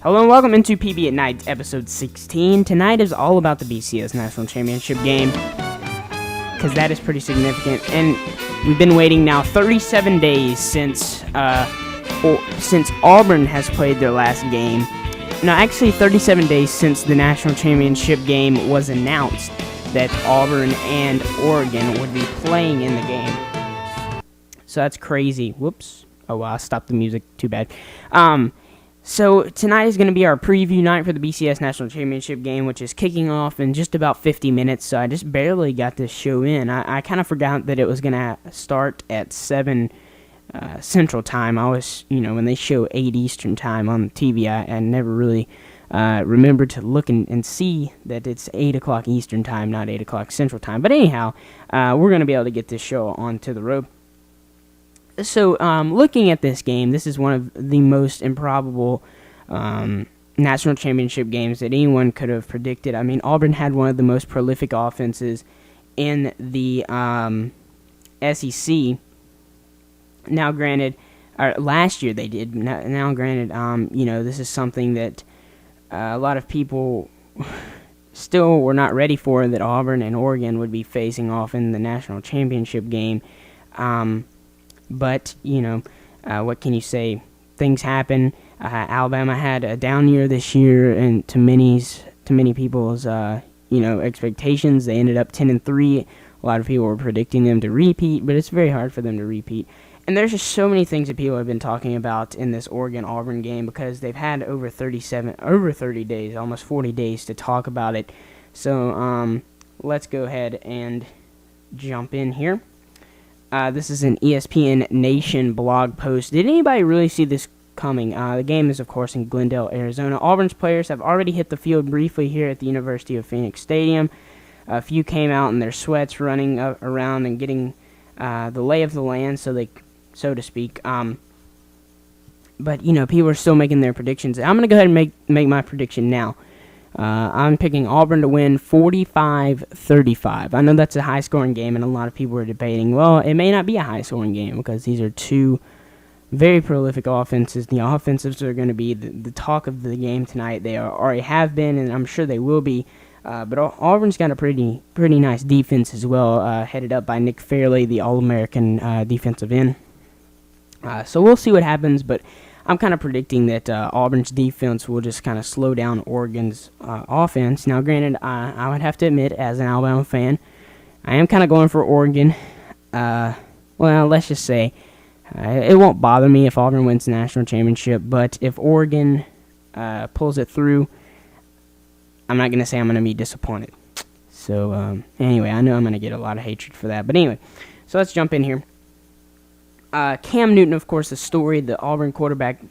Hello and welcome into PB at Night, episode 16. Tonight is all about the BCS National Championship game, because that is pretty significant, and we've been waiting now 37 days since Auburn has played their last game. No, actually 37 days since the National Championship game was announced that Auburn and Oregon would be playing in the game. So that's crazy. Whoops. Oh, well, I stopped the music. Too bad. So tonight is going to be our preview night for the BCS National Championship game, which is kicking off in just about 50 minutes, so I just barely got this show in. I kind of forgot that it was going to start at 7 Central Time. I always, when they show 8 Eastern Time on the TV, I never really remembered to look and see that it's 8 o'clock Eastern Time, not 8 o'clock Central Time. But anyhow, we're going to be able to get this show onto the road. So, looking at this game, this is one of the most improbable national championship games that anyone could have predicted. I mean, Auburn had one of the most prolific offenses in the SEC. Now, granted, last year they did. Now, granted, this is something that a lot of people still were not ready for, that Auburn and Oregon would be facing off in the national championship game. But, what can you say? Things happen. Alabama had a down year this year, and to many people's, expectations, they ended up 10-3. A lot of people were predicting them to repeat, but it's very hard for them to repeat. And there's just so many things that people have been talking about in this Oregon-Auburn game, because they've had over 30 days, almost 40 days to talk about it. So, let's go ahead and jump in here. This is an ESPN Nation blog post. Did anybody really see this coming? The game is, of course, in Glendale, Arizona. Auburn's players have already hit the field briefly here at the University of Phoenix Stadium. A few came out in their sweats, running around and getting the lay of the land, so to speak. But, people are still making their predictions. I'm going to go ahead and make my prediction now. I'm picking Auburn to win 45-35. I know that's a high-scoring game, and a lot of people are debating, well, it may not be a high-scoring game, because these are two very prolific offenses. The offensives are going to be the talk of the game tonight. They already have been, and I'm sure they will be. But Auburn's got a pretty nice defense as well, headed up by Nick Fairley, the All-American defensive end. So we'll see what happens, but I'm kind of predicting that Auburn's defense will just kind of slow down Oregon's offense. Now, granted, I would have to admit, as an Alabama fan, I am kind of going for Oregon. Well, let's just say it won't bother me if Auburn wins the national championship, but if Oregon pulls it through, I'm not going to say I'm going to be disappointed. So, anyway, I know I'm going to get a lot of hatred for that. But anyway, so let's jump in here. Cam Newton, of course, the story, the Auburn quarterback,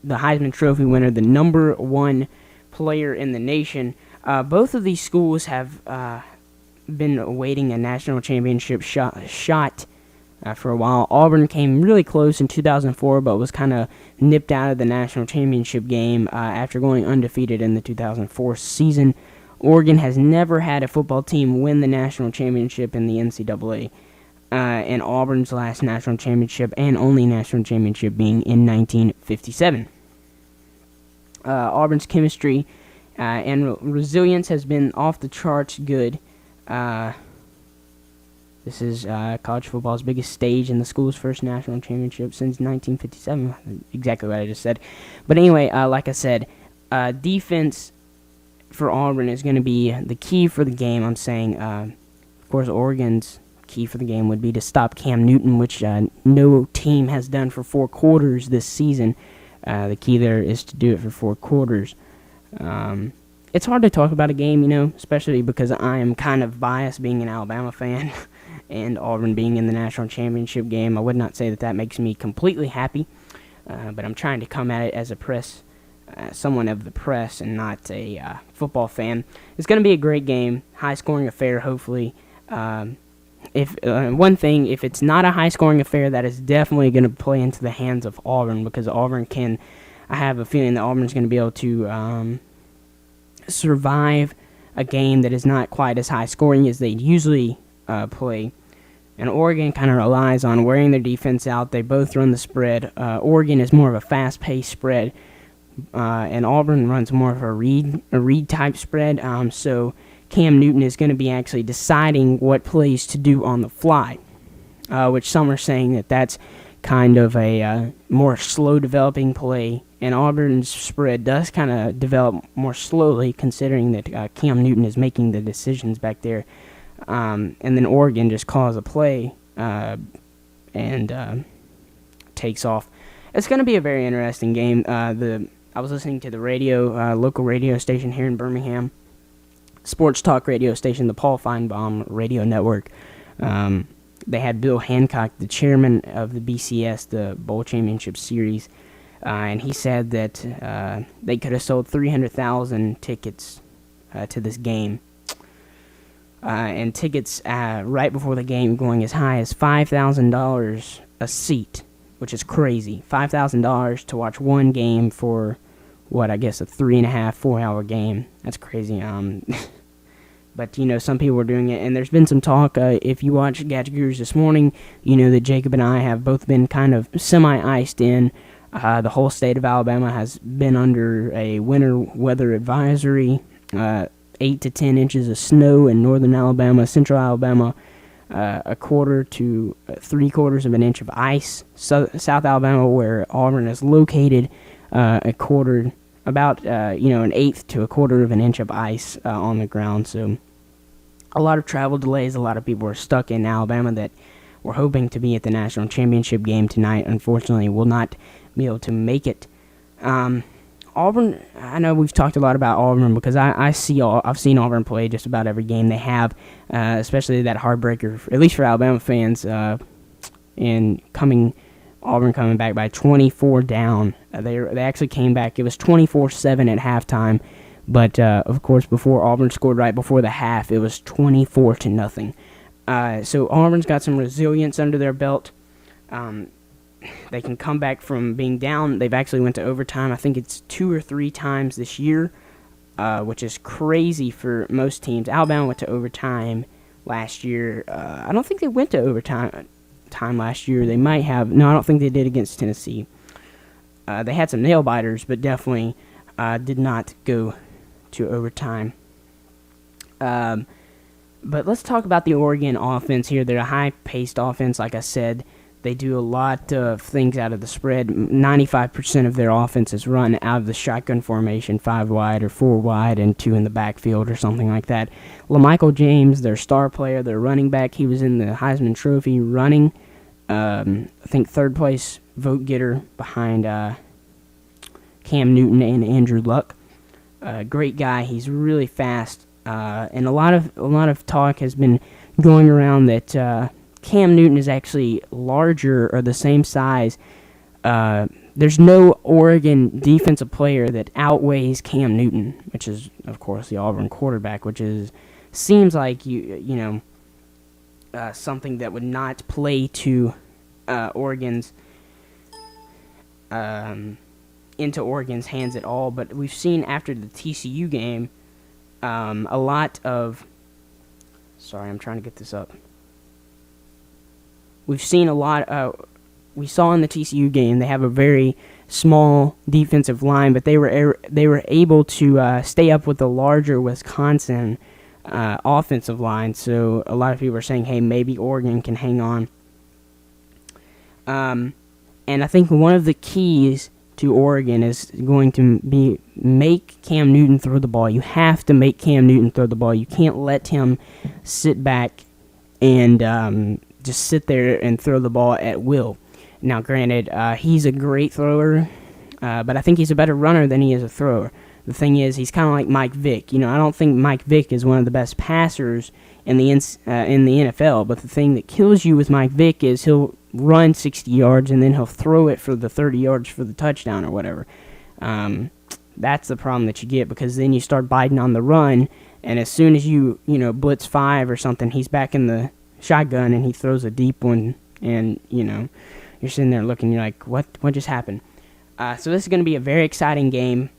the Heisman Trophy winner, the number one player in the nation. Both of these schools have been awaiting a national championship shot for a while. Auburn came really close in 2004, but was kind of nipped out of the national championship game after going undefeated in the 2004 season. Oregon has never had a football team win the national championship in the NCAA. And Auburn's last national championship and only national championship being in 1957. Auburn's chemistry and resilience has been off the charts good. This is college football's biggest stage and the school's first national championship since 1957. Exactly what I just said. But anyway, like I said, defense for Auburn is going to be the key for the game. I'm saying, of course, Oregon's key for the game would be to stop Cam Newton, which no team has done for 4 quarters this season. The key there is to do it for 4 quarters. It's hard to talk about a game, especially because I am kind of biased being an Alabama fan and Auburn being in the national championship game. I would not say that makes me completely happy, but I'm trying to come at it as someone of the press and not a football fan. It's going to be a great game, high-scoring affair, hopefully. If it's not a high-scoring affair, that is definitely going to play into the hands of Auburn, because I have a feeling that Auburn's going to be able to survive a game that is not quite as high-scoring as they usually play. And Oregon kind of relies on wearing their defense out. They both run the spread. Oregon is more of a fast-paced spread, and Auburn runs more of a read type spread. So Cam Newton is going to be actually deciding what plays to do on the fly, which some are saying that that's kind of a more slow developing play, and Auburn's spread does kind of develop more slowly, considering that Cam Newton is making the decisions back there, and then Oregon just calls a play and takes off. It's going to be a very interesting game. I was listening to the radio, local radio station here in Birmingham, sports talk radio station, the Paul Feinbaum Radio Network. They had Bill Hancock, the chairman of the BCS, the Bowl Championship Series, and he said that they could have sold 300,000 tickets to this game. And tickets right before the game going as high as $5,000 a seat, which is crazy. $5,000 to watch one game for, what, I guess a 3.5, 4 hour game. That's crazy. But, some people were doing it, and there's been some talk, if you watch Gadget Gurus this morning, that Jacob and I have both been kind of semi-iced in. The whole state of Alabama has been under a winter weather advisory, 8 to 10 inches of snow in northern Alabama, central Alabama, a quarter to 3/4 of an inch of ice. South Alabama, where Auburn is located, a quarter, about, an eighth to a quarter of an inch of ice on the ground. So a lot of travel delays. A lot of people are stuck in Alabama that were hoping to be at the national championship game tonight. Unfortunately, will not be able to make it. Auburn, I know we've talked a lot about Auburn because I've seen Auburn play just about every game they have, especially that heartbreaker, at least for Alabama fans, in Auburn coming back by 24 down. They actually came back. It was 24-7 at halftime, but of course before Auburn scored right before the half, it was 24-0. So Auburn's got some resilience under their belt. They can come back from being down. They've actually went to overtime. I think it's 2 or 3 times this year, which is crazy for most teams. Alabama went to overtime last year. I don't think they went to overtime last year. They might have. No, I don't think they did against Tennessee. They had some nail biters, but definitely did not go to overtime. But let's talk about the Oregon offense here. They're a high-paced offense, like I said. They do a lot of things out of the spread. 95% of their offense is run out of the shotgun formation, 5 wide or 4 wide and 2 in the backfield or something like that. LaMichael James, their star player, their running back, he was in the Heisman Trophy running. I think third place vote getter behind Cam Newton and Andrew Luck. Great guy. He's really fast. And a lot of talk has been going around that Cam Newton is actually larger or the same size. There's no Oregon defensive player that outweighs Cam Newton, which is, of course, the Auburn quarterback, which seems like something that would not play to Oregon's into Oregon's hands at all. But we've seen after the TCU game a lot of. Sorry, I'm trying to get this up. We've seen a lot. We saw in the TCU game they have a very small defensive line, but they were able to stay up with the larger Wisconsin offensive line. So a lot of people are saying, hey, maybe Oregon can hang on. And I think one of the keys to Oregon is going to be make Cam Newton throw the ball. You have to make Cam Newton throw the ball. You can't let him sit back and just sit there and throw the ball at will. Now, granted, he's a great thrower, but I think he's a better runner than he is a thrower. The thing is, he's kind of like Mike Vick. I don't think Mike Vick is one of the best passers in the NFL, but the thing that kills you with Mike Vick is he'll run 60 yards and then he'll throw it for the 30 yards for the touchdown or whatever. That's the problem that you get, because then you start biting on the run, and as soon as you blitz 5 or something, he's back in the shotgun and he throws a deep one, and you're sitting there looking, you're like, what just happened? So this is going to be a very exciting game.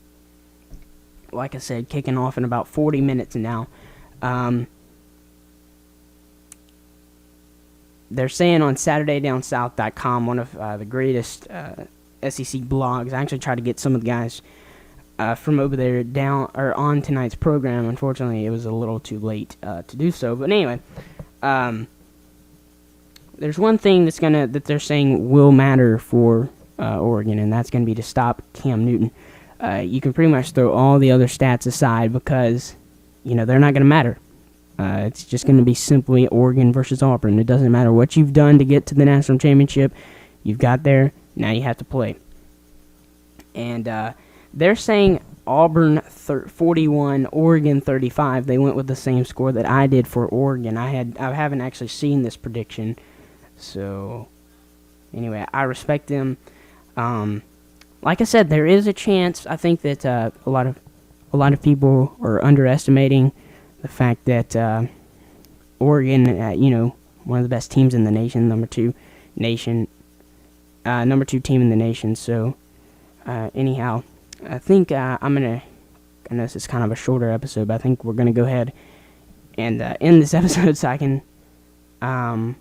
Like I said, kicking off in about 40 minutes now. They're saying on SaturdayDownSouth.com, one of the greatest SEC blogs. I actually tried to get some of the guys from over there down or on tonight's program. Unfortunately, it was a little too late to do so. But anyway, there's one thing that they're saying will matter for Oregon, and that's gonna be to stop Cam Newton. You can pretty much throw all the other stats aside because they're not gonna matter. It's just gonna be simply Oregon versus Auburn. It doesn't matter what you've done to get to the national championship. You've got there. Now you have to play. And they're saying Auburn 41, Oregon 35. They went with the same score that I did for Oregon. I haven't actually seen this prediction, so anyway, I respect them. Like I said, there is a chance. I think that a lot of people are underestimating the fact that Oregon, one of the best teams in the nation, number two team in the nation. So anyhow, I think I know this is kind of a shorter episode, but I think we're gonna go ahead and end this episode so I can. All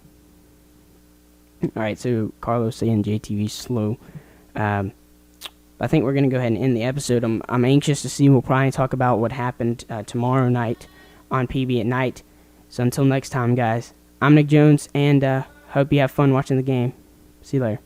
right, so Carlos saying JTV's slow. I think we're going to go ahead and end the episode. I'm anxious to see. We'll probably talk about what happened tomorrow night on PB at night. So until next time, guys, I'm Nick Jones, and hope you have fun watching the game. See you later.